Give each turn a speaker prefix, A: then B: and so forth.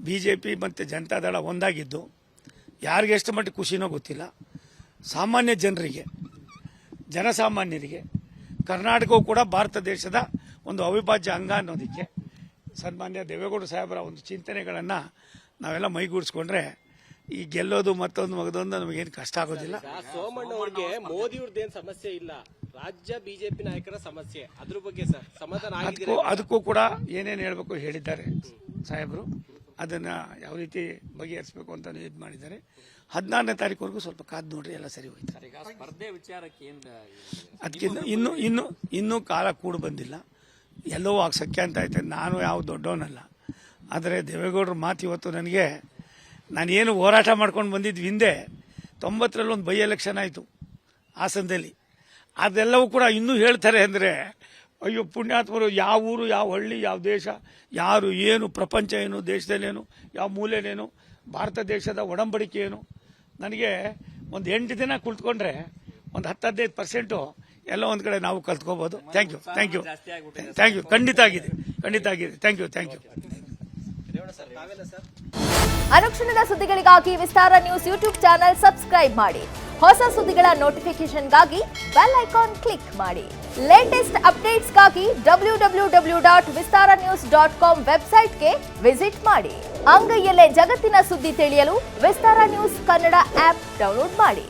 A: BJP ಮತ್ತು ಜನತಾದಳ ಒಂದಾಗಿದ್ದು ಯಾರಿಗೆ ಎಷ್ಟು ಮಟ್ಟಿಗೆ ಖುಷಿನೋ ಗೊತ್ತಿಲ್ಲ. ಸಾಮಾನ್ಯ ಜನರಿಗೆ, ಜನಸಾಮಾನ್ಯರಿಗೆ ಕರ್ನಾಟಕವೂ ಕೂಡ ಭಾರತ ದೇಶದ ಒಂದು ಅವಿಭಾಜ್ಯ ಅಂಗ ಅನ್ನೋದಕ್ಕೆ ಸನ್ಮಾನ್ಯ ದೇವೇಗೌಡ ಸಾಹೇಬರ ಒಂದು ಚಿಂತನೆಗಳನ್ನು ನಾವೆಲ್ಲ ಮೈಗೂಡಿಸ್ಕೊಂಡ್ರೆ ಈ ಗೆಲ್ಲೋದು ಮತ್ತೊಂದು ನಮಗೇನು ಕಷ್ಟ ಆಗೋದಿಲ್ಲ.
B: ಸೋಮಣ್ಣ ಅವರಿಗೆ ಮೋದಿಯವ್ರದ್ದೇನು ಸಮಸ್ಯೆ ಇಲ್ಲ, ರಾಜ್ಯ ಬಿಜೆಪಿ ನಾಯಕರ ಸಮಸ್ಯೆ, ಅದ್ರ ಬಗ್ಗೆ ಸಮಾಧಾನ ಆಗಿದ್ರೆ
A: ಅದಕ್ಕೂ ಕೂಡ ಏನೇನು ಹೇಳಬೇಕು ಹೇಳಿದ್ದಾರೆ ಸಾಹೇಬರು. ಅದನ್ನು ಯಾವ ರೀತಿ ಬಗೆಹರಿಸಬೇಕು ಅಂತ ಇದು ಮಾಡಿದ್ದಾರೆ. 14ನೇ ತಾರೀಕುವರೆಗೂ ಸ್ವಲ್ಪ ಕಾದು ನೋಡ್ರಿ, ಎಲ್ಲ ಸರಿ ಹೋಯ್ತು.
C: ಸ್ಪರ್ಧೆ ವಿಚಾರಕ್ಕೆ
A: ಅದಕ್ಕಿಂತ ಇನ್ನೂ ಕಾಲ ಕೂಡ ಬಂದಿಲ್ಲ. ಎಲ್ಲವೂ ಸಖ್ಯ ಅಂತ ಆಯ್ತು. ನಾನು ಯಾವ ದೊಡ್ಡವನಲ್ಲ, ಆದರೆ ದೇವೇಗೌಡರ ಮಾತು ಇವತ್ತು ನನಗೆ, ನಾನೇನು ಹೋರಾಟ ಮಾಡ್ಕೊಂಡು ಬಂದಿದ್ವಿ ಹಿಂದೆ 90ರಲ್ಲಿ ಒಂದು ಬೈ ಎಲೆಕ್ಷನ್ ಆಯಿತು ಹಾಸನದಲ್ಲಿ. ಅದೆಲ್ಲವೂ ಕೂಡ ಇನ್ನೂ ಹೇಳ್ತಾರೆ ಅಂದರೆ ಅಯ್ಯೋ ಪುಣ್ಯಾತ್ಮರು, ಯಾವ ಊರು, ಯಾವ ಹಳ್ಳಿ, ಯಾವ ದೇಶ, ಯಾರು ಏನು, ಪ್ರಪಂಚ ಏನು, ದೇಶದಲ್ಲೇನು, ಯಾವ ಮೂಲೆನೇನು, ಭಾರತ ದೇಶದ ಒಡಂಬಡಿಕೆ ಏನು. ನನಗೆ ಒಂದು 8 ದಿನ ಕುಳಿತುಕೊಂಡ್ರೆ ಒಂದು 10-15% ಎಲ್ಲ ಒಂದು ಕಡೆ ನಾವು ಕಲ್ತ್ಕೋಬೋದು. Thank you. ಖಂಡಿತ ಆಗಿದೆ. Thank you.
D: ಅನುಕ್ಷಣದ ಸುದ್ದಿಗಳಿಗಾಗಿ Vistara news YouTube channel subscribe ಮಾಡಿ. ಹೊಸ ಸುದ್ದಿಗಳ ನೋಟಿಫಿಕೇಶನ್ಗಾಗಿ ಬೆಲ್ ಐಕಾನ್ ಕ್ಲಿಕ್ ಮಾಡಿ. ಲೇಟೆಸ್ಟ್ ಅಪ್ಡೇಟ್ಸ್ಗಾಗಿ www.vistaranews.com ವೆಬ್ಸೈಟ್ಗೆ ವಿಸಿಟ್ ಮಾಡಿ. ಅಂಗೈಯಲ್ಲೇ ಜಗತ್ತಿನ ಸುದ್ದಿ ತಿಳಿಯಲು Vistara news Kannada app download ಮಾಡಿ.